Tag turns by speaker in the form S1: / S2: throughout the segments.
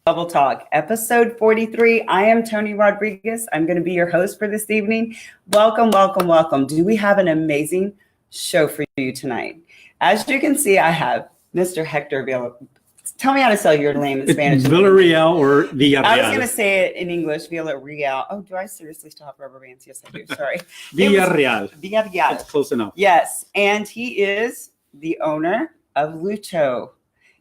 S1: Bubble Talk, episode 43. I am Toni Rodriguez. I'm going to be your host for this evening. Welcome, welcome, welcome. Do we have an amazing show for you tonight? As you can see, I have Mr. Hector Villareal. Tell me how to spell your name in Spanish.
S2: Villareal or Villareal?
S1: I was going to say it in English, Villareal. Oh, do I seriously still have rubber bands? Yes, I do. Sorry.
S2: Villareal.
S1: Villareal.
S2: That's close enough.
S1: Yes, and he is the owner of Lucho,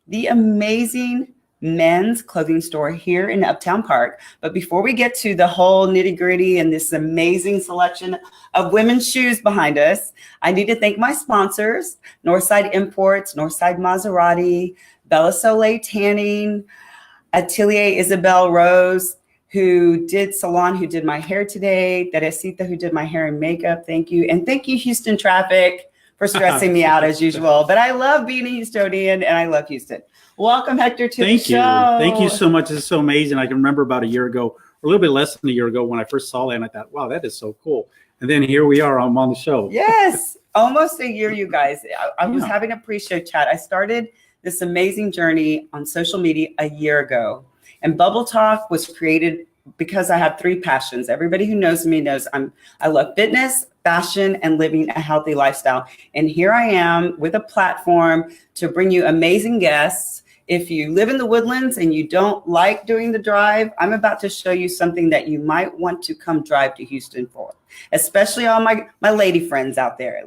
S1: the amazing men's clothing store here in Uptown Park. But before we get to the whole nitty gritty and this amazing selection of women's shoes behind us, I need to thank my sponsors, Northside Imports, Northside Maserati, Bella Soleil Tanning, Atelier Isabel Rose, who did my hair today, Teresita, who did my hair and makeup. Thank you. And thank you, Houston Traffic, for stressing me out as usual. But I love being a Houstonian and I love Houston. Welcome, Hector, to the show.
S2: Thank you so much. It's so amazing. I can remember about a year ago, a little bit less than a year ago, when I first saw that, and I thought, wow, that is so cool. And then here we are, I'm on the show.
S1: Yes, almost a year, you guys. I was having a pre-show chat. I started this amazing journey on social media a year ago. And Bubble Talk was created because I have three passions. Everybody who knows me knows I love fitness, fashion, and living a healthy lifestyle. And here I am with a platform to bring you amazing guests. If you live in the Woodlands and you don't like doing the drive, I'm about to show you something that you might want to come drive to Houston for, especially all my lady friends out there.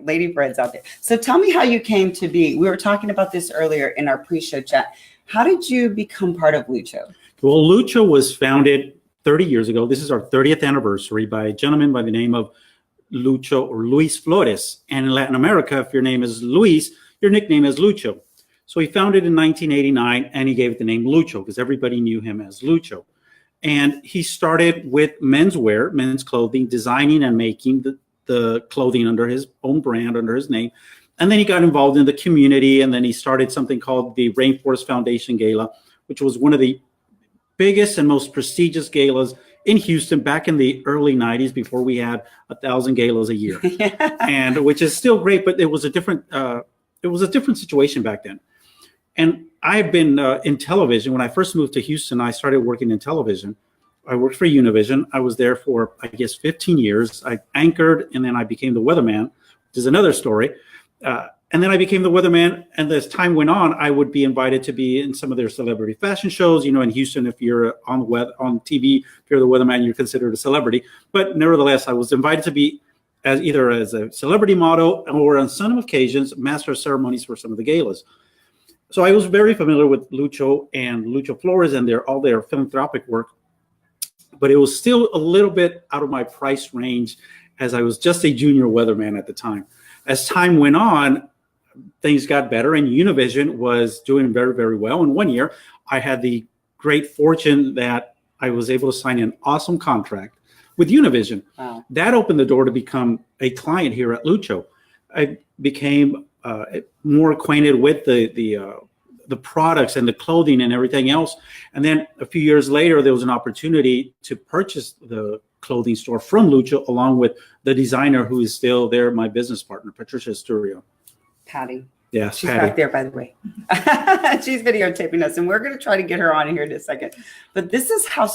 S1: So tell me how you came to be. We were talking about this earlier in our pre-show chat. How did you become part of Lucho?
S2: Well, Lucho was founded 30 years ago. This is our 30th anniversary by a gentleman by the name of Lucho or Luis Flores. And in Latin America, if your name is Luis, your nickname is Lucho. So he founded in 1989 and he gave it the name Lucho because everybody knew him as Lucho. And he started with menswear, men's clothing, designing and making the clothing under his own brand, under his name. And then he got involved in the community, and then he started something called the Rainforest Foundation Gala, which was one of the biggest and most prestigious galas in Houston back in the early 90s, before we had 1,000 galas a year. And which is still great, but it was a different situation back then. And I've been in television. When I first moved to Houston, I started working in television. I worked for Univision. I was there for, I guess, 15 years. I anchored, and then I became the weatherman, which is another story. And then I became the weatherman. And as time went on, I would be invited to be in some of their celebrity fashion shows. You know, in Houston, if you're on TV, if you're the weatherman, you're considered a celebrity. But nevertheless, I was invited to be either as a celebrity model or on some occasions, master of ceremonies for some of the galas. So I was very familiar with Lucho and Lucho Flores and all their philanthropic work, but it was still a little bit out of my price range, as I was just a junior weatherman at the time. As time went on, things got better, and Univision was doing very, very well. And one year, I had the great fortune that I was able to sign an awesome contract with Univision. Wow. That opened the door to become a client here at Lucho. I became more acquainted with the products and the clothing and everything else. And then a few years later, there was an opportunity to purchase the clothing store from Lucho, along with the designer who is still there, my business partner, Patricia Esturio.
S1: Patty.
S2: Yeah,
S1: she's
S2: Patty.
S1: Back there, by the way. She's videotaping us, and we're going to try to get her on here in a second. But this is how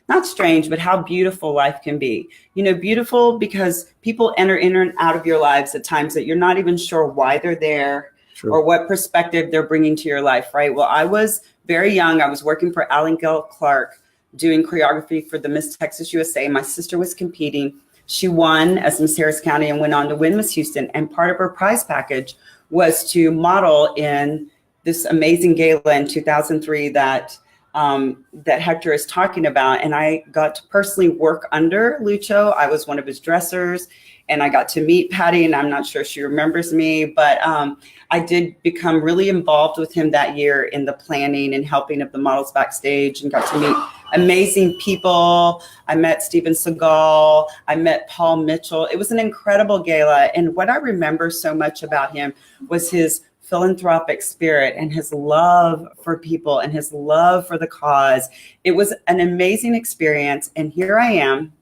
S1: not strange, but how beautiful life can be. You know, beautiful because people enter in and out of your lives at times that you're not even sure why they're there. True. Or what perspective they're bringing to your life, right? Well, I was very young. I was working for Alan Gale Clark, doing choreography for the Miss Texas USA. My sister was competing. She won as Miss Harris County and went on to win Miss Houston. And part of her prize package was to model in this amazing gala in 2003 that Hector is talking about. And I got to personally work under Lucho. I was one of his dressers, and I got to meet Patty, and I'm not sure she remembers me, but I did become really involved with him that year in the planning and helping of the models backstage, and got to meet amazing people. I met Steven Seagal. I met Paul Mitchell. It was an incredible gala. And what I remember so much about him was his philanthropic spirit and his love for people and his love for the cause. It was an amazing experience. And here I am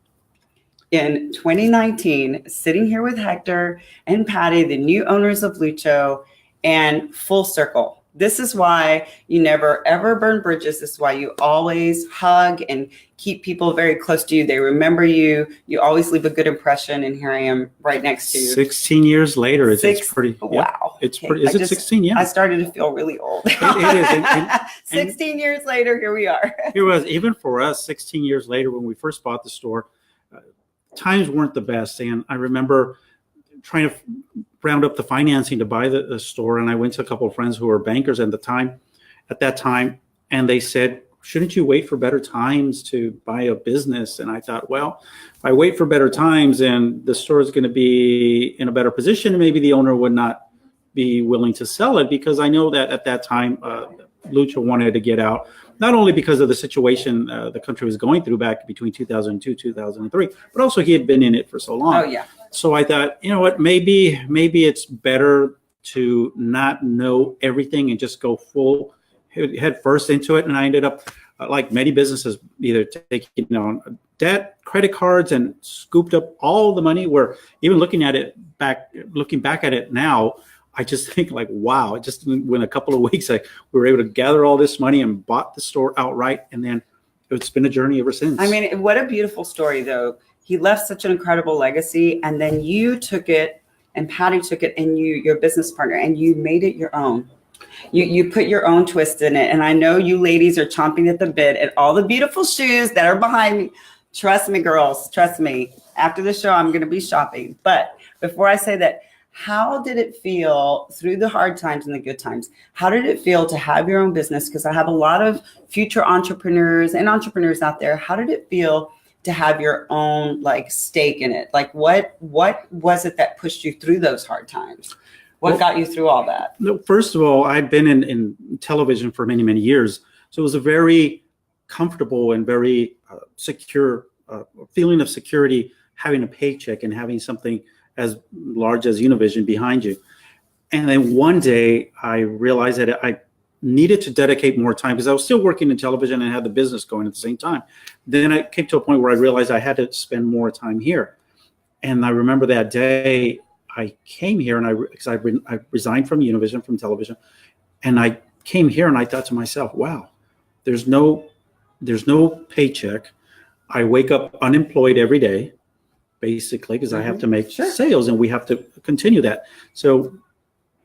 S1: in 2019, sitting here with Hector and Patty, the new owners of Lucho, and full circle. This is why you never ever burn bridges. This is why you always hug and keep people very close to you. They remember you. You always leave a good impression. And here I am right next to you.
S2: 16 years later, it's pretty.
S1: Wow.
S2: It's pretty. Is it 16? Yeah.
S1: I started to feel really old.
S2: It is.
S1: 16 years later, here we are.
S2: It was, even for us, 16 years later, when we first bought the store, times weren't the best. And I remember trying to round up the financing to buy the store. And I went to a couple of friends who were bankers at that time, and they said, shouldn't you wait for better times to buy a business? And I thought, well, if I wait for better times and the store is going to be in a better position, maybe the owner would not be willing to sell it, because I know that at that time, Lucho wanted to get out, not only because of the situation the country was going through back between 2002, 2003, but also he had been in it for so long.
S1: Oh, yeah.
S2: So I thought, you know what, maybe it's better to not know everything and just go full head first into it. And I ended up, like many businesses, either taking on debt, credit cards, and scooped up all the money. Where even looking back at it now, I just think like, wow, just in a couple of weeks, we were able to gather all this money and bought the store outright. And then it's been a journey ever since. I
S1: mean, what a beautiful story, though. He left such an incredible legacy, and then you took it, and Patty took it, and your business partner, and you made it your own. You put your own twist in it. And I know you ladies are chomping at the bit at all the beautiful shoes that are behind me. Trust me, girls, trust me. After the show, I'm going to be shopping. But before I say that, how did it feel through the hard times and the good times? How did it feel to have your own business? Because I have a lot of future entrepreneurs and entrepreneurs out there. How did it feel to have your own stake in it? Like what was it that pushed you through those hard times? What got you through all that?
S2: First of all, I've been in television for many, many years. So it was a very comfortable and very secure feeling of security, having a paycheck and having something as large as Univision behind you. And then one day I realized that I needed to dedicate more time, because I was still working in television and had the business going at the same time. Then I came to a point where I realized I had to spend more time here. And I remember that day I came here, and I resigned from Univision, from television, and I came here and I thought to myself, wow, there's no paycheck. I wake up unemployed every day, basically, because I have to make sales, and we have to continue that. So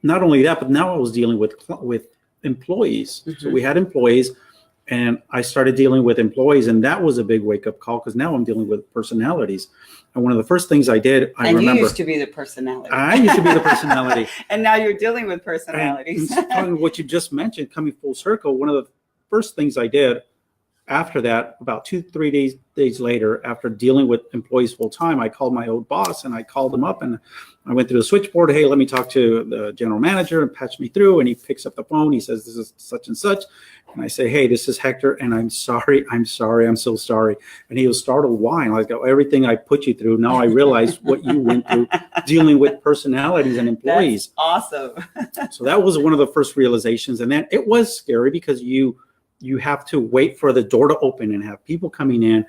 S2: not only that, but now I was dealing with employees. So we had employees, and I started dealing with employees, and that was a big wake-up call, because now I'm dealing with personalities. And one of the first things I did, I remember. And you
S1: used to be the personality.
S2: I used to be the personality.
S1: And now you're dealing with personalities.
S2: And talking what you just mentioned, coming full circle, one of the first things I did after that, about 2-3 days later, after dealing with employees full time, I called my old boss, and I called him up, and I went through the switchboard. Hey, let me talk to the general manager, and patch me through. And he picks up the phone. He says, this is such and such. And I say, hey, this is Hector, and I'm sorry, I'm so sorry. And he was startled. Why? And I go, everything I put you through. Now I realize what you went through dealing with personalities and employees.
S1: That's awesome.
S2: So that was one of the first realizations. And then it was scary, because you have to wait for the door to open and have people coming in.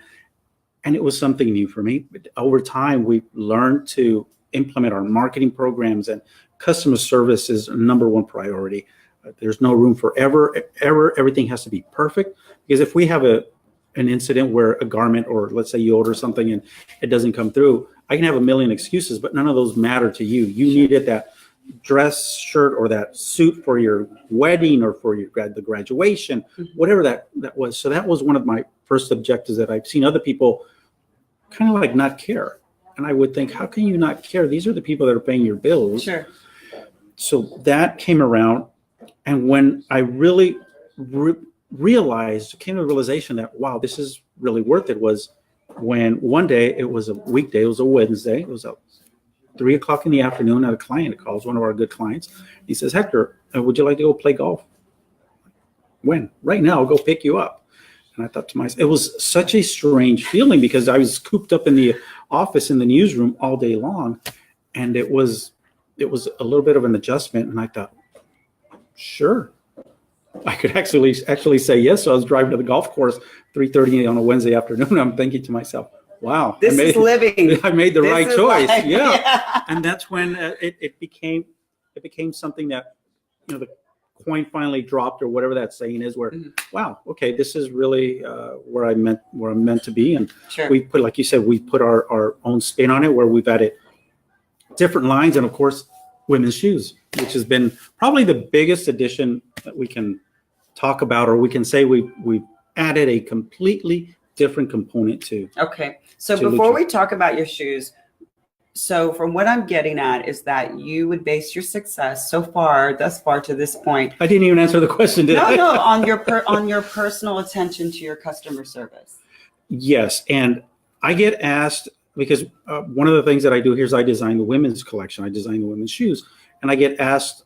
S2: And it was something new for me. But over time, we learned to implement our marketing programs, and customer service is number one priority. There's no room for error. Everything has to be perfect, because if we have an incident where a garment, or let's say you order something and it doesn't come through, I can have a million excuses, but none of those matter to you. You needed that dress shirt or that suit for your wedding or for the graduation, whatever that was. So that was one of my first objectives, that I've seen other people kind of not care. And I would think, how can you not care? These are the people that are paying your bills.
S1: Sure.
S2: So that came around. And when I really came to the realization that, wow, this is really worth it, was when one day, it was a weekday, it was a Wednesday, it was 3 o'clock in the afternoon, a client calls, one of our good clients. He says, Hector, would you like to go play golf? When? Right now, I'll go pick you up. And I thought to myself, it was such a strange feeling, because I was cooped up in the office in the newsroom all day long. And it was a little bit of an adjustment. And I thought, sure, I could actually say yes. So I was driving to the golf course 3:30 on a Wednesday afternoon. I'm thinking to myself, wow,
S1: this is living.
S2: I made the right choice.
S1: Life.
S2: Yeah. And that's when it became something that, the coin finally dropped, or whatever that saying is, where, wow, okay, this is really where I'm meant to be. And
S1: Sure.
S2: we put, like you said, we put our own spin on it, where we've added different lines, and of course, women's shoes, which has been probably the biggest addition that we can talk about, or we can say we've added a completely different component to.
S1: Okay. So
S2: to
S1: before
S2: Lucho.
S1: we talk about your shoes, so from what I'm getting at is that you would base your success thus far to this point.
S2: I didn't even answer the question, did I?
S1: No, on your personal attention to your customer service.
S2: Yes, and I get asked, because one of the things that I do here is I design the women's collection. I design the women's shoes, and I get asked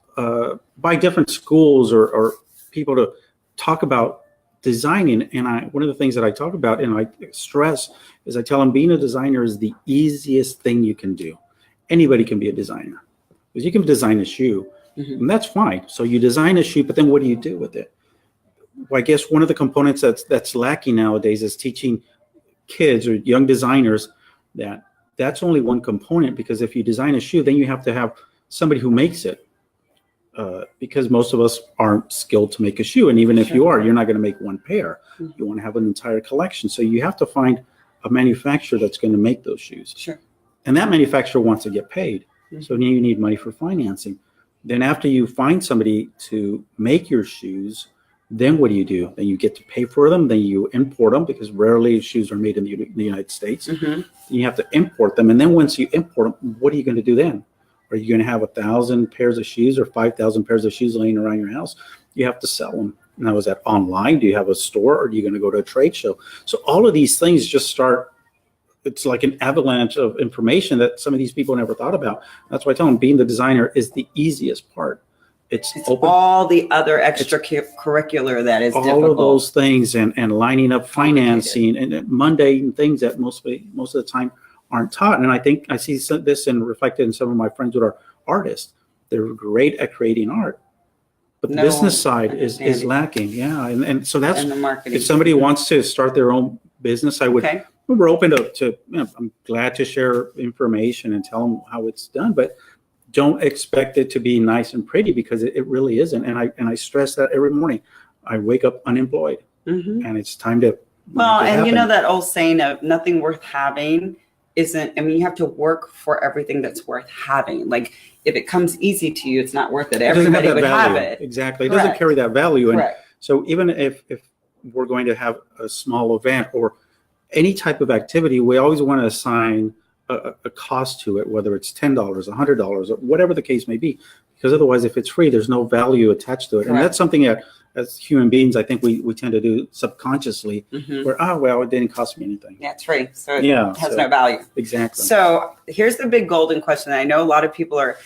S2: by different schools or people to talk about designing. And one of the things that I talk about and I stress is I tell them being a designer is the easiest thing you can do. Anybody can be a designer, because you can design a shoe, and that's fine. So you design a shoe, but then what do you do with it? Well, I guess one of the components that's lacking nowadays is teaching kids or young designers that that's only one component, because if you design a shoe, then you have to have somebody who makes it. Because most of us aren't skilled to make a shoe. And even if you are, you're not going to make one pair. You want to have an entire collection. So you have to find a manufacturer that's going to make those shoes.
S1: Sure.
S2: And that manufacturer wants to get paid. So then you need money for financing. Then after you find somebody to make your shoes, then what do? Then you get to pay for them. Then you import them, because rarely shoes are made in the United States. You have to import them. And then once you import them, what are you going to do then? Are you going to have 1,000 pairs of shoes or 5,000 pairs of shoes laying around your house? You have to sell them. Now, is that online? Do you have a store, or are you going to go to a trade show? So all of these things just start, it's like an avalanche of information that some of these people never thought about. That's why I tell them being the designer is the easiest part. It's open,
S1: all the other extracurricular that is
S2: all
S1: difficult.
S2: of those things, and lining up financing and mundane things that most of the time aren't taught. And I think I see this reflected in some of my friends that are artists. They're great at creating art, but the business side is lacking. Yeah, and so that's,
S1: and the marketing.
S2: if somebody wants to start their own business, we're open to I'm glad to share information and tell them how it's done, but don't expect it to be nice and pretty, because it really isn't. And I stress that every morning. I wake up unemployed, and it's time to.
S1: Well, and you know that old saying of nothing worth having isn't, I mean, you have to work for everything that's worth having. Like, if it comes easy to you, it's not worth it. Everybody would have it.
S2: Exactly. It doesn't carry that value. And
S1: Correct.
S2: so even if we're going to have a small event or any type of activity, we always want to assign a cost to it, whether it's $10, $100, or whatever the case may be, because otherwise, if it's free, there's no value attached to it.
S1: Correct.
S2: And that's something that, as human beings, I think we tend to do subconsciously, where, well, it didn't cost me anything.
S1: Yeah, it's free. So it has
S2: so
S1: no value.
S2: Exactly.
S1: So here's the big golden question that I know a lot of people are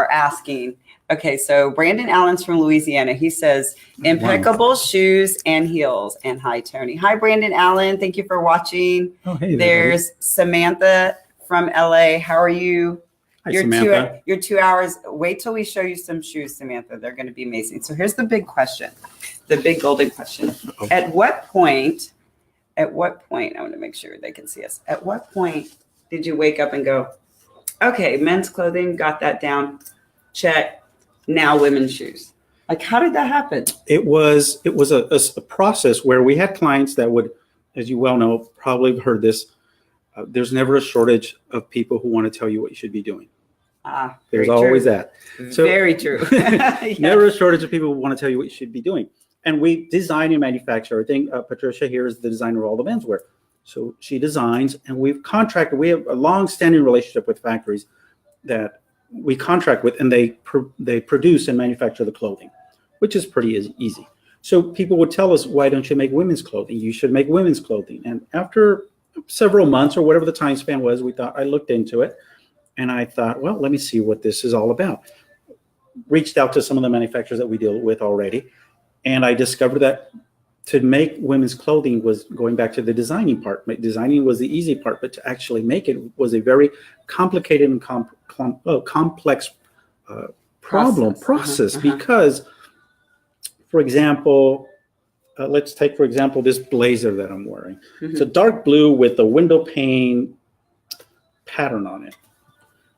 S1: asking. Okay, so Brandon Allen's from Louisiana. He says, impeccable shoes and heels. And hi, Tony. Hi, Brandon Allen. Thank you for watching.
S2: Oh, hey there,
S1: There's Samantha from LA. How are you?
S2: Hi, Samantha.
S1: You're 2 hours. Wait till we show you some shoes, Samantha. They're going to be amazing. So here's the big question, the big golden question.
S2: Uh-oh.
S1: At what point, I want to make sure they can see us. At what point did you wake up and go, okay, men's clothing, got that down, check, now women's shoes? Like, how did that happen?
S2: It was a process where we had clients that would, as you well know, probably have heard this, there's never a shortage of people who want to tell you what you should be doing. There's always that. So,
S1: very true. Yes.
S2: Never a shortage of people who want to tell you what you should be doing. And we design and manufacture. I think Patricia here is the designer of all the menswear. So she designs, and we've contracted. We have a long-standing relationship with factories that we contract with, and they produce and manufacture the clothing, which is pretty easy. So people would tell us, why don't you make women's clothing? You should make women's clothing. And after several months or whatever the time span was, I looked into it, and I thought, well, let me see what this is all about. Reached out to some of the manufacturers that we deal with already, and I discovered that to make women's clothing was going back to the designing part. Designing was the easy part, but to actually make it was a very complicated and complex process. Because, for example, let's take, for example, this blazer that I'm wearing. It's a dark blue with a window pane pattern on it.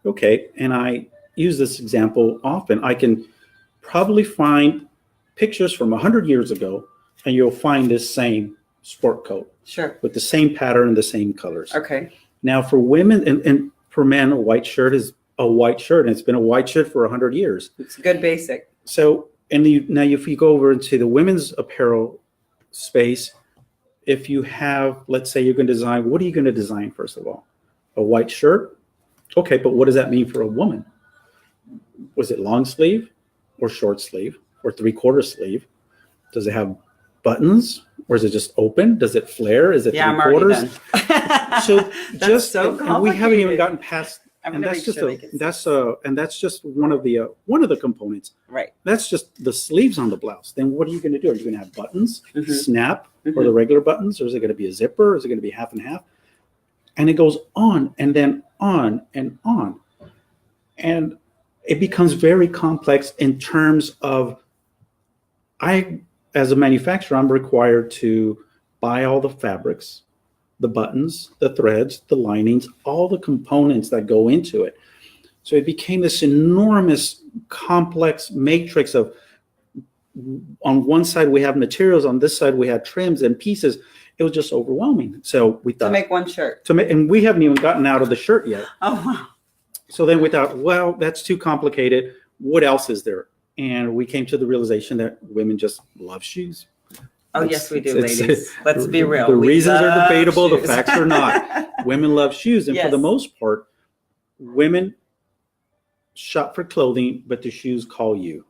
S2: Okay, and I use this example often. I can probably find pictures from 100 years ago, and you'll find this same sport coat
S1: Sure.
S2: with the same pattern and the same colors.
S1: Okay.
S2: Now, for women and for men, a white shirt is a white shirt, and it's been a white shirt for 100 years.
S1: It's good basic.
S2: So, now if you go over into the women's apparel space, if you have, let's say you're going to design, what are you going to design first of all? A white shirt? Okay, but what does that mean for a woman? Was it long sleeve or short sleeve or 3/4 sleeve? Does it have buttons or is it just open? Does it flare? Is it
S1: Yeah, I'm
S2: 3/4?
S1: already done.
S2: So
S1: That's
S2: just
S1: so
S2: and we haven't even
S1: complicated.
S2: gotten past,
S1: I'm
S2: and
S1: gonna
S2: that's
S1: make
S2: just
S1: sure they can see.
S2: that's just one of the components.
S1: Right.
S2: That's just the sleeves on the blouse. Then what are you going to do? Are you going to have buttons,
S1: Mhm.
S2: snap, or
S1: Mhm.
S2: the regular buttons, or is it going to be a zipper? Or is it going to be half and half? And it goes on and then on and on, and it becomes very complex in terms of as a manufacturer, I'm required to buy all the fabrics, the buttons, the threads, the linings, all the components that go into it. So it became this enormous, complex matrix of, on one side we have materials, on this side we have trims and pieces. It was just overwhelming. So we thought
S1: To make one shirt.
S2: and we haven't even gotten out of the shirt yet.
S1: Oh, wow.
S2: So then we thought, well, that's too complicated. What else is there? And we came to the realization that women just love shoes.
S1: Oh,
S2: It's-
S1: yes, we do,
S2: it's-
S1: ladies. Let's be real.
S2: The
S1: We
S2: reasons are
S1: love
S2: debatable. The
S1: shoes.
S2: facts are not. Women love shoes. And for
S1: Yes.
S2: the most part, women shop for clothing, but the shoes call you.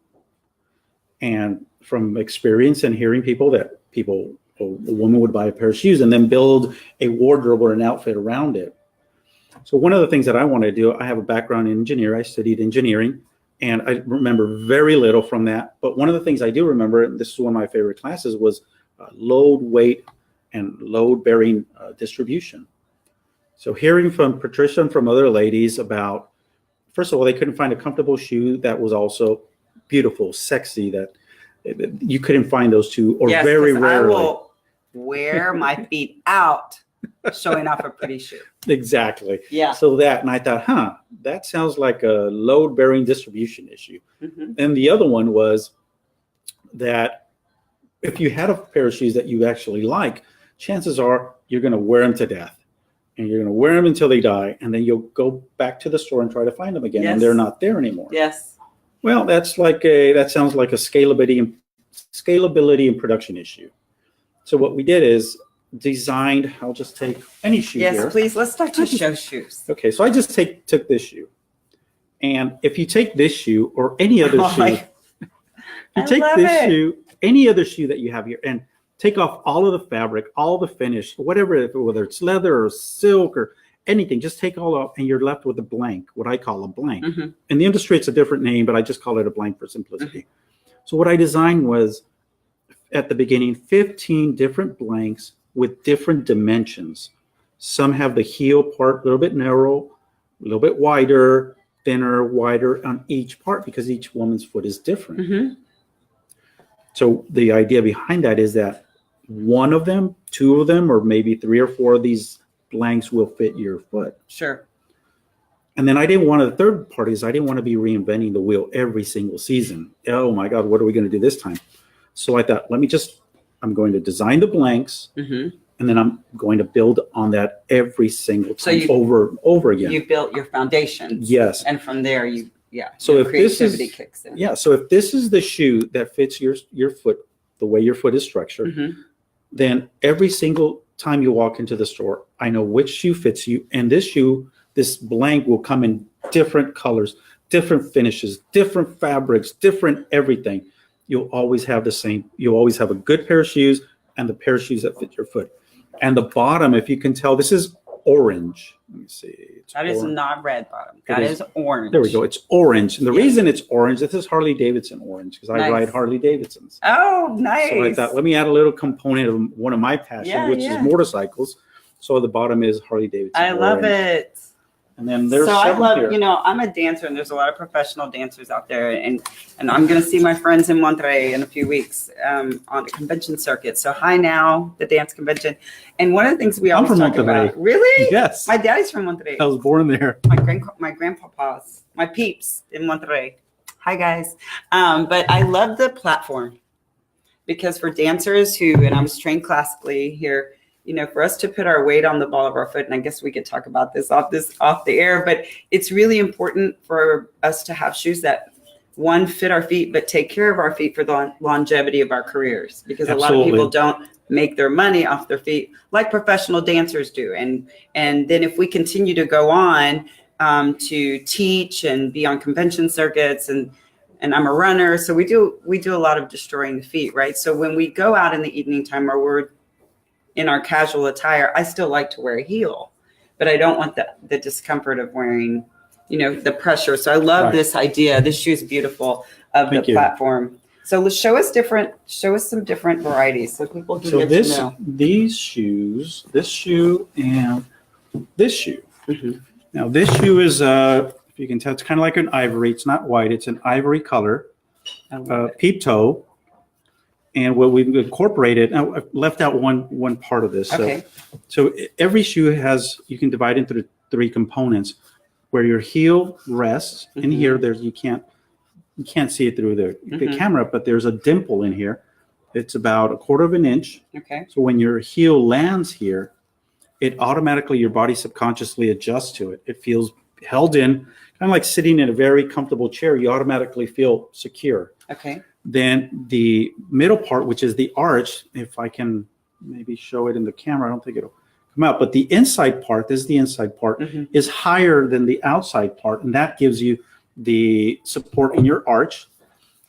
S2: And from experience and hearing a woman would buy a pair of shoes and then build a wardrobe or an outfit around it. So one of the things that I want to do, I have a background in engineering. I studied engineering, and I remember very little from that. But one of the things I do remember, and this is one of my favorite classes, was load, weight, and load-bearing distribution. So hearing from Patricia and from other ladies about, first of all, they couldn't find a comfortable shoe that was also beautiful, sexy, that you couldn't find those two, or
S1: Yes,
S2: very
S1: 'cause
S2: rarely.
S1: I will wear my feet out showing off a pretty shoe.
S2: Exactly.
S1: Yeah.
S2: So and I thought, that sounds like a load-bearing distribution issue.
S1: Mhm.
S2: And the other one was that if you had a pair of shoes that you actually like, chances are you're going to wear them to death. And you're going to wear them until they die. And then you'll go back to the store and try to find them again.
S1: Yes.
S2: And they're not there anymore.
S1: Yes.
S2: Well, that sounds like a scalability and production issue. So what we did is designed, I'll just take any shoe
S1: Yes,
S2: here.
S1: please. Let's start to show shoes.
S2: Okay, so I just took this shoe. And if you take this shoe or any other
S1: Oh
S2: shoe,
S1: my-
S2: if you
S1: I
S2: take
S1: love
S2: this
S1: it.
S2: shoe, any other shoe that you have here, and take off all of the fabric, all the finish, whatever, whether it's leather or silk or anything, just take all off and you're left with a blank, what I call a blank.
S1: Mhm.
S2: In the industry, it's a different name, but I just call it a blank for simplicity. So what I designed was, at the beginning, 15 different blanks with different dimensions. Some have the heel part a little bit narrow, a little bit wider, thinner, wider on each part because each woman's foot is different.
S1: Mhm.
S2: So the idea behind that is that one of them, two of them, or maybe 3 or 4 of these blanks will fit your foot.
S1: Sure.
S2: And then the third part is I didn't want to be reinventing the wheel every single season. Oh my God, what are we going to do this time? So I thought, I'm going to design the blanks,
S1: Mhm.
S2: and then I'm going to build on that every single
S1: So
S2: time over again.
S1: You built your foundation.
S2: Yes.
S1: And from there,
S2: So
S1: your
S2: if this is-
S1: creativity kicks in.
S2: Yeah. So if this is the shoe that fits your foot, the way your foot is structured,
S1: Mhm.
S2: then every single time you walk into the store, I know which shoe fits you. And this blank will come in different colors, different finishes, different fabrics, different everything. You'll always have you'll always have a good pair of shoes and the pair of shoes that fit your foot. And the bottom, if you can tell, this is orange. Let me see.
S1: That is
S2: orange.
S1: not red bottom.
S2: It
S1: That
S2: is-
S1: is orange.
S2: There we go. It's orange. And the
S1: Yes.
S2: reason it's orange, this is Harley Davidson orange because I
S1: Nice.
S2: ride Harley Davidsons.
S1: Oh, nice.
S2: So I thought, let me add a little component of one of my passions,
S1: Yeah,
S2: which
S1: yeah.
S2: is motorcycles. So the bottom is Harley Davidson.
S1: I love
S2: orange.
S1: it.
S2: And then there's
S1: So I
S2: several
S1: love,
S2: here.
S1: I'm a dancer and there's a lot of professional dancers out there. And I'm going to see my friends in Monterrey in a few weeks on the convention circuit. So Hi Now, the dance convention. And one of the things we
S2: I'm
S1: always
S2: from
S1: talk
S2: Monterrey.
S1: about. Really?
S2: Yes.
S1: My daddy's from Monterrey.
S2: I was born there.
S1: My grandpapa's, my peeps in Monterrey. Hi guys. But I love the platform. because for dancers who, and I was trained classically here, you know, for us to put our weight on the ball of our foot, and I guess we could talk about this off the air, but it's really important for us to have shoes that, one, fit our feet, but take care of our feet for the longevity of our careers, because a lot of people don't make their money off their feet like professional dancers do. And then if we continue to go on to teach and be on convention circuits, and I'm a runner, so we do a lot of destroying the feet, right? So when we go out in the evening time, or we're in our casual attire, I still like to wear a heel, but I don't want the discomfort of wearing, you know, the pressure. So I love this idea. This shoe is beautiful of the platform. So let's show us some different varieties so people can get to know.
S2: These shoes, this shoe and this shoe. Now this shoe is, if you can tell, it's kind of like an ivory. It's not white. It's an ivory color, peep toe. And what we've incorporated, now I've left out one part of this.
S1: Okay.
S2: So every shoe has, you can divide into 3 components. Where your heel rests in here, you can't see it through the camera, but there's a dimple in here. It's about 1/4 of an inch.
S1: Okay.
S2: So when your heel lands here, it automatically, your body subconsciously adjusts to it. It feels held in, kind of like sitting in a very comfortable chair. You automatically feel secure.
S1: Okay.
S2: Then the middle part, which is the arch, if I can maybe show it in the camera, I don't think it'll come out, but the inside part, this is the inside part, is higher than the outside part, and that gives you the support in your arch.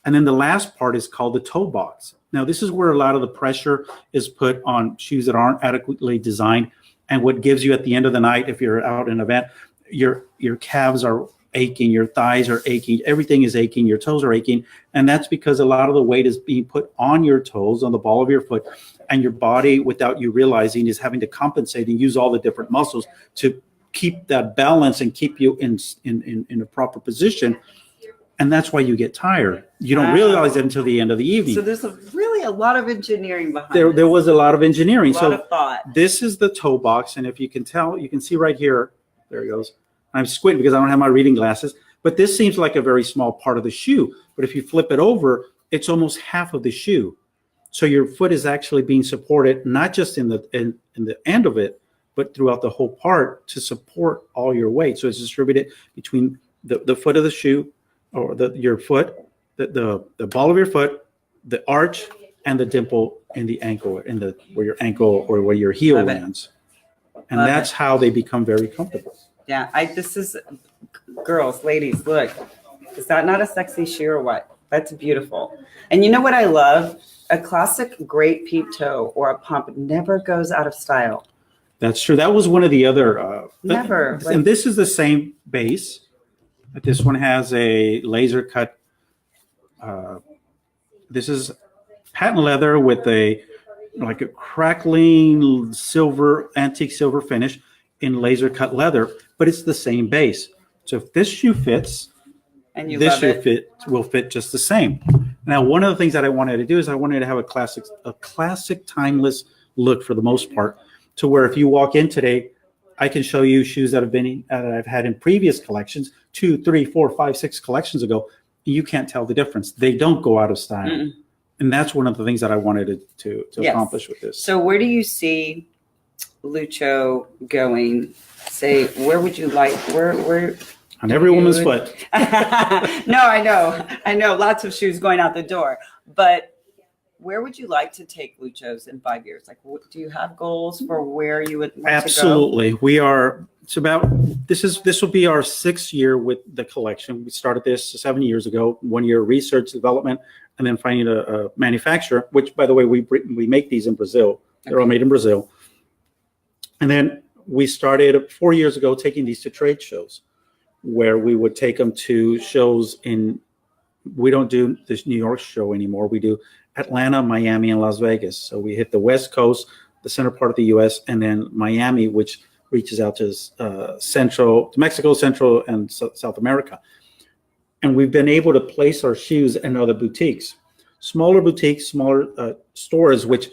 S2: And then the last part is called the toe box. Now this is where a lot of the pressure is put on shoes that aren't adequately designed, and what gives you at the end of the night, if you're out in an event, your calves are aching, your thighs are aching, everything is aching, your toes are aching, and that's because a lot of the weight is being put on your toes, on the ball of your foot, and your body, without you realizing, is having to compensate and use all the different muscles to keep that balance and keep you in a proper position. And that's why you get tired. You don't realize it until the end of the evening.
S1: So there's really a lot of engineering behind
S2: there was a lot of engineering.
S1: A lot of thought.
S2: This is the toe box, and if you can tell, you can see right here, there it goes. I'm squinting because I don't have my reading glasses, but this seems like a very small part of the shoe. But if you flip it over, it's almost half of the shoe. So your foot is actually being supported, not just in the end of it, but throughout the whole part to support all your weight. So it's distributed between the foot of the shoe, or your foot, the ball of your foot, the arch, and the dimple in the ankle, where your ankle or where your heel lands. And that's how they become very comfortable.
S1: Yeah, this is, girls, ladies, look. Is that not a sexy shoe or what? That's beautiful. And you know what I love? A classic great peep toe or a pump never goes out of style.
S2: That's true. That was one of the other.
S1: Never.
S2: And this is the same base. But this one has a laser cut. This is patent leather with a crackling silver, antique silver finish in laser cut leather, but it's the same base. So if this shoe fits,
S1: and
S2: this shoe will fit just the same. Now, one of the things that I wanted to do is I wanted to have a classic timeless look for the most part, to where if you walk in today, I can show you shoes that I've had in previous collections, 2, 3, 4, 5, 6 collections ago. You can't tell the difference. They don't go out of style. And that's one of the things that I wanted to accomplish with this.
S1: So where do you see Lucho going? Say, where would you like, where
S2: on every woman's foot.
S1: No, I know lots of shoes going out the door, but where would you like to take Lucho's in 5 years? Like, do you have goals for where you would like
S2: Absolutely. We are, this will be our 6th year with the collection. We started this 7 years ago, 1 year research development, and then finding a manufacturer, which, by the way, we make these in Brazil. They're all made in Brazil. And then we started 4 years ago taking these to trade shows, where we would take them to shows we don't do this New York show anymore. We do Atlanta, Miami, and Las Vegas. So we hit the West Coast, the center part of the U.S., and then Miami, which reaches out to Mexico, Central, and South America. And we've been able to place our shoes in other boutiques, smaller stores, which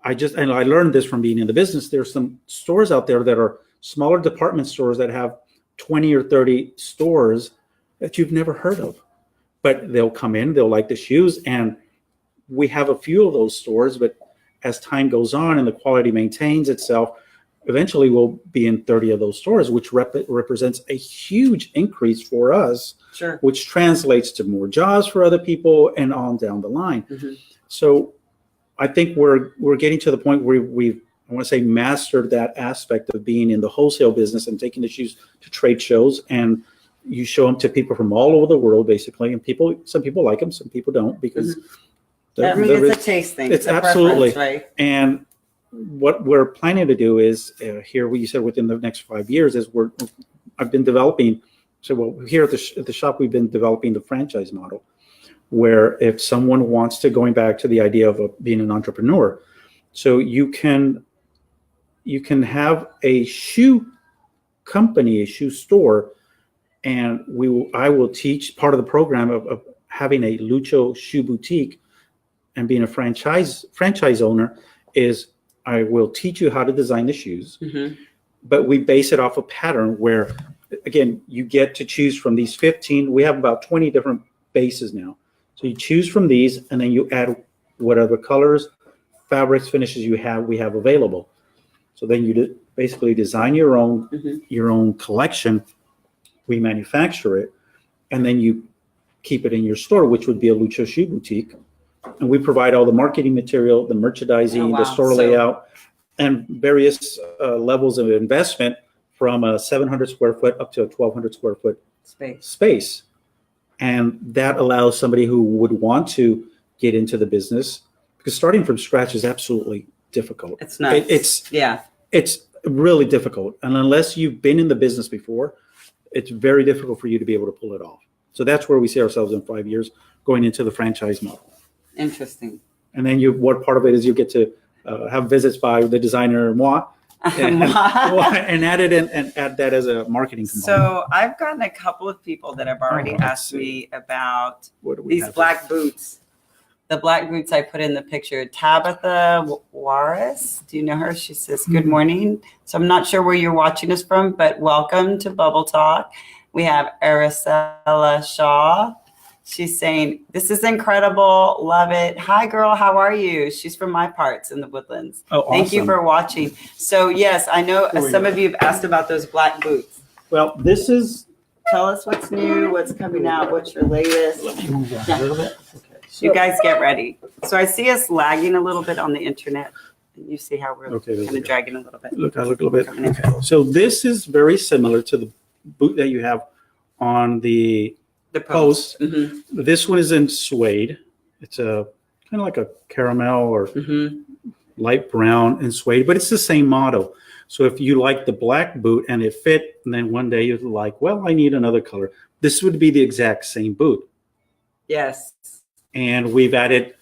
S2: I learned this from being in the business. There's some stores out there that are smaller department stores that have 20 or 30 stores that you've never heard of. But they'll come in, they'll like the shoes, and we have a few of those stores, but as time goes on and the quality maintains itself, eventually we'll be in 30 of those stores, which represents a huge increase for us,
S1: Sure.
S2: which translates to more jobs for other people and on down the line.
S1: Mm-hmm.
S2: So I think we're getting to the point where we've, I want to say, mastered that aspect of being in the wholesale business and taking the shoes to trade shows, and you show them to people from all over the world, basically. And some people like them, some people don't, because
S1: it's a taste thing.
S2: It's
S1: a
S2: absolutely
S1: right.
S2: And what we're planning to do is here, you said within the next 5 years, is I've been developing. So here at the shop, we've been developing the franchise model, where if someone wants to, going back to the idea of being an entrepreneur, so you can have a shoe company, a shoe store, and I will teach part of the program of having a Lucho shoe boutique and being a franchise owner is I will teach you how to design the shoes, but we base it off a pattern where, again, you get to choose from these 15. We have about 20 different bases now. So you choose from these, and then you add whatever colors, fabrics, finishes we have available. So then you basically design your own collection. We manufacture it, and then you keep it in your store, which would be a Lucho shoe boutique. And we provide all the marketing material, the merchandising, the store layout, and various levels of investment, from a 700 square foot up to a 1,200 square foot space. And that allows somebody who would want to get into the business, because starting from scratch is absolutely difficult.
S1: It's not.
S2: It's really difficult. And unless you've been in the business before, it's very difficult for you to be able to pull it off. So that's where we see ourselves in 5 years, going into the franchise model.
S1: Interesting.
S2: And then what part of it is you get to have visits by the designer, moi, and add that as a marketing component.
S1: So I've gotten a couple of people that have already asked me about these black boots. The black boots I put in the picture. Tabitha Juarez, do you know her? She says, good morning. So I'm not sure where you're watching us from, but welcome to Bubble Talk. We have Araceli Shaw. She's saying, this is incredible. Love it. Hi, girl. How are you? She's from my parts in the Woodlands.
S2: Oh, awesome.
S1: Thank you for watching. So, yes, I know some of you have asked about those black boots.
S2: Well, this is...
S1: Tell us what's new, what's coming out, what's your latest.
S2: Let me move that a little bit. Okay. So,
S1: you guys get ready. So I see us lagging a little bit on the internet. You see how we're kind of dragging a little bit.
S2: Look a little bit. Okay. So this is very similar to the boot that you have on the post. Mm-hmm. This one is in suede. It's a kind of like a caramel or light brown and suede, but it's the same model. So if you like the black boot and it fit, and then one day you're like, well, I need another color, this would be the exact same boot.
S1: Yes.
S2: And we've added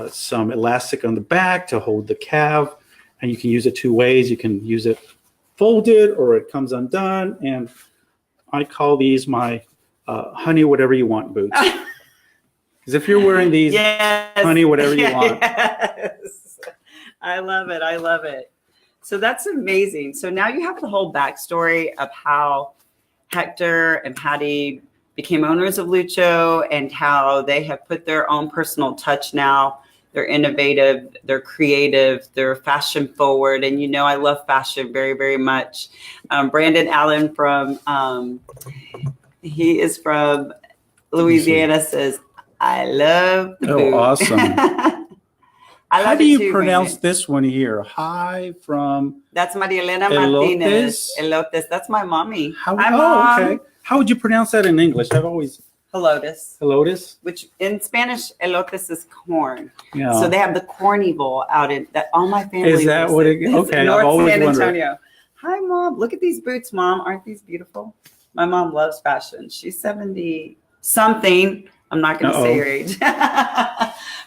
S2: some elastic on the back to hold the calf, and you can use it two ways. You can use it folded, or it comes undone. And I call these my honey whatever you want boots. Because if you're wearing these, honey whatever you want.
S1: Yes. I love it. I love it. So that's amazing. So now you have the whole backstory of how Hector and Patty became owners of Lucho, and how they have put their own personal touch now. They're innovative, they're creative, they're fashion forward. And you know, I love fashion very, very much. Brandon Allen he is from Louisiana, says, I love the boot.
S2: Oh, awesome.
S1: How
S2: do you pronounce this one here? Hi from...
S1: That's Maria Elena Martinez. Elotes. That's my mommy. Hi, Mom.
S2: Okay. How would you pronounce that in English? I've always...
S1: Elotes.
S2: Elotes?
S1: Which in Spanish, elotes is corn.
S2: Yeah.
S1: So they have the Cornival out in that. All my family.
S2: Is that what it is? Okay.
S1: North
S2: I've always
S1: San Antonio.
S2: wondered.
S1: Hi, Mom. Look at these boots, Mom. Aren't these beautiful? My mom loves fashion. She's 70 something. I'm not going to say her age.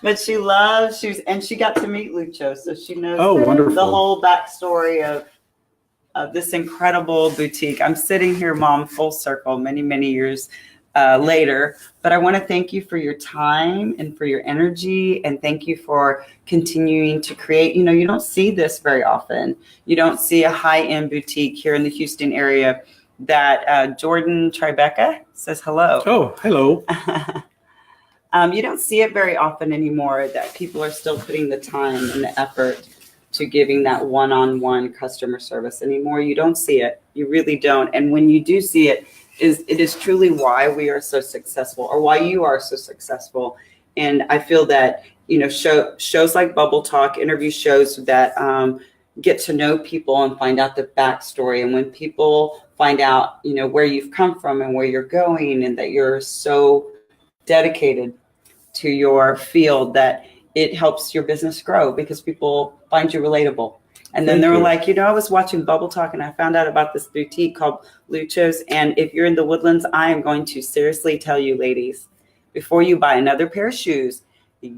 S1: But she loves shoes, and she got to meet Lucho, so she knows the whole backstory of this incredible boutique. I'm sitting here, Mom, full circle, many, many years later. But I want to thank you for your time and for your energy, and thank you for continuing to create. You know, you don't see this very often. You don't see a high-end boutique here in the Houston area. That Jordan Tribeca says hello.
S2: Oh, hello.
S1: You don't see it very often anymore, that people are still putting the time and the effort to giving that one-on-one customer service anymore. You don't see it. You really don't. And when you do see it, it is truly why we are so successful, or why you are so successful. And I feel that, shows like Bubble Talk, interview shows that get to know people and find out the backstory. And when people find out, where you've come from and where you're going, and that you're so dedicated to your field, that it helps your business grow because people find you relatable. And then they were like, I was watching Bubble Talk and I found out about this boutique called Lucho's. And if you're in the Woodlands, I am going to seriously tell you, ladies, before you buy another pair of shoes,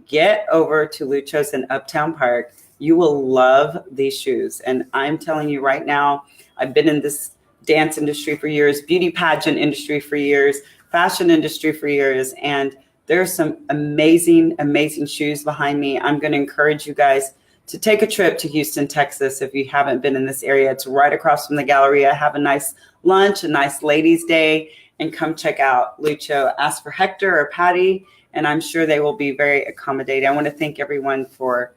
S1: get over to Lucho's in Uptown Park. You will love these shoes. And I'm telling you right now, I've been in this dance industry for years, beauty pageant industry for years, fashion industry for years. And there's some amazing, amazing shoes behind me. I'm going to encourage you guys to take a trip to Houston, Texas. If you haven't been in this area, it's right across from the Galleria. Have a nice lunch, a nice ladies' day, and come check out Lucho. Ask for Hector or Patty, and I'm sure they will be very accommodating. I want to thank everyone for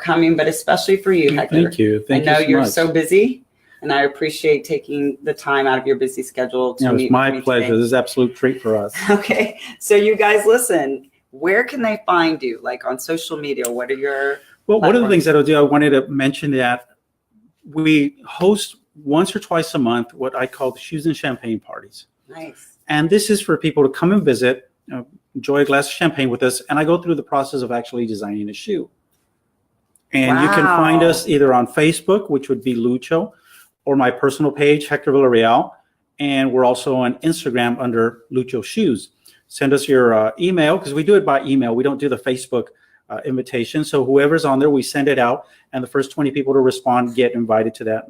S1: coming, but especially for you, Hector.
S2: Thank you. Thank
S1: I know
S2: you so
S1: you're
S2: much.
S1: so busy, and I appreciate taking the time out of your busy schedule to meet
S2: it's my
S1: with me
S2: pleasure.
S1: today.
S2: This is an absolute treat for us.
S1: Okay, so you guys listen. Where can they find you? Like on social media? What are your
S2: Well, one of the
S1: platforms?
S2: things that I'll do, I wanted to mention that we host once or twice a month what I call the Shoes and Champagne parties.
S1: Nice.
S2: And this is for people to come and visit, enjoy a glass of champagne with us. And I go through the process of actually designing a shoe. And you can find
S1: Wow.
S2: us either on Facebook, which would be Lucho, or my personal page, Hector Villareal. And we're also on Instagram under Lucho Shoes. Send us your email, because we do it by email. We don't do the Facebook invitation. So whoever's on there, we send it out, and the first 20 people to respond get invited to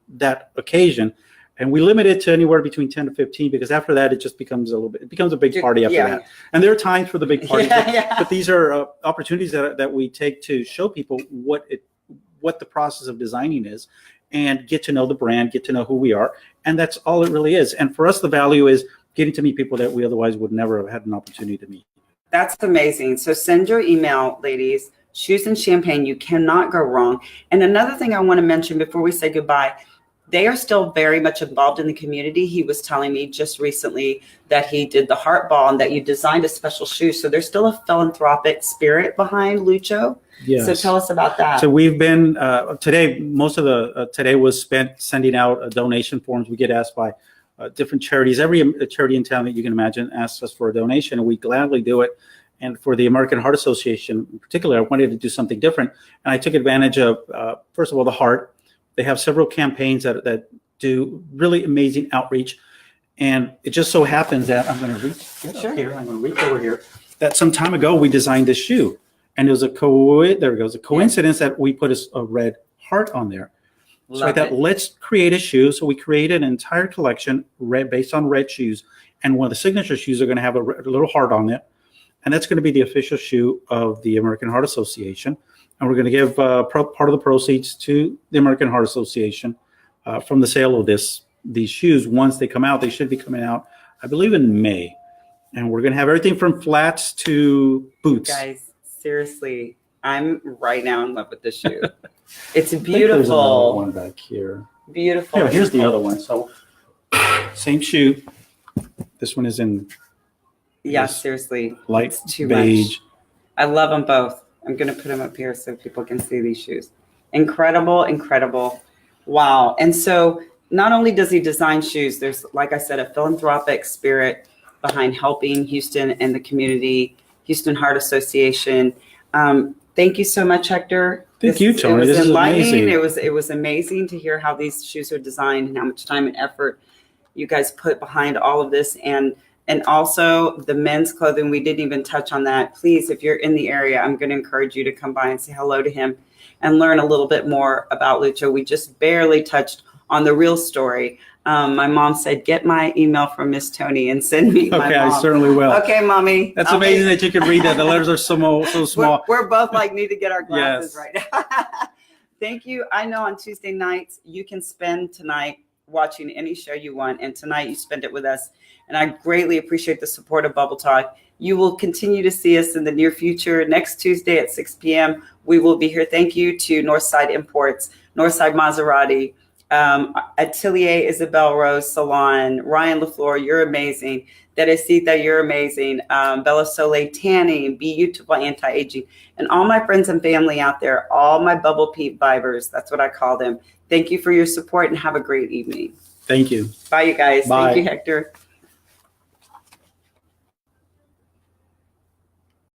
S2: that occasion. And we limit it to anywhere between 10 to 15, because after that, it just becomes it becomes a big party after that. And there are times for the big parties, but these are opportunities that we take to show people what the process of designing is, and get to know the brand, get to know who we are. And that's all it really is. And for us, the value is getting to meet people that we otherwise would never have had an opportunity to meet.
S1: That's amazing. So send your email, ladies. Shoes and Champagne. You cannot go wrong. And another thing I want to mention before we say goodbye, they are still very much involved in the community. He was telling me just recently that he did the Heart Ball and that you designed a special shoe. So there's still a philanthropic spirit behind Lucho.
S2: Yes.
S1: So tell us about that.
S2: So we've been today. Most of the today was spent sending out donation forms. We get asked by different charities. Every charity in town that you can imagine asks us for a donation, and we gladly do it. And for the American Heart Association in particular, I wanted to do something different, and I took advantage of first of all the heart. They have several campaigns that do really amazing outreach, and it just so happens that I'm going to reach here. I'm going to reach over here. That some time ago we designed this shoe, and it was a coincidence that we put a red heart on there. So I thought, let's create a shoe. So we created an entire collection based on red shoes, and one of the signature shoes are going to have a little heart on it, and that's going to be the official shoe of the American Heart Association. And we're going to give part of the proceeds to the American Heart Association from the sale of these shoes. Once they come out, they should be coming out, I believe, in May. And we're going to have everything from flats to boots.
S1: Guys, seriously, I'm right now in love with this shoe. It's
S2: I think there's another
S1: beautiful.
S2: one back here.
S1: Beautiful.
S2: Yeah, here's the other one. So same shoe. This one is in
S1: Yeah, seriously.
S2: light
S1: It's too
S2: beige.
S1: much. I love them both. I'm going to put them up here so people can see these shoes. Incredible, incredible. Wow. And so not only does he design shoes, there's, like I said, a philanthropic spirit behind helping Houston and the community, Houston Heart Association. Thank you so much, Hector.
S2: Thank you, Toni.
S1: It was
S2: This is
S1: enlightening.
S2: amazing.
S1: It was amazing to hear how these shoes are designed and how much time and effort you guys put behind all of this. And also the men's clothing, we didn't even touch on that. Please, if you're in the area, I'm going to encourage you to come by and say hello to him and learn a little bit more about Lucho. We just barely touched on the real story. My mom said, get my email from Miss Toni and send me my
S2: Okay,
S1: mom.
S2: I certainly will.
S1: Okay, Mommy.
S2: That's amazing that you can read that. The letters are so small.
S1: We're both like, need to get our glasses
S2: Yes.
S1: right now. Thank you. I know on Tuesday nights, you can spend tonight watching any show you want. And tonight you spend it with us. And I greatly appreciate the support of Bubble Talk. You will continue to see us in the near future. Next Tuesday at 6 p.m., we will be here. Thank you to Northside Imports, Northside Maserati, Atelier Isabel Rose Salon, Ryan LaFleur, you're amazing. Teresita, you're amazing. Bella Soleil Tanning, Beautiful Anti-Aging, and all my friends and family out there, all my Bubble Peep vibers, that's what I call them. Thank you for your support and have a great evening.
S2: Thank you.
S1: Bye, you guys.
S2: Bye.
S1: Thank you, Hector.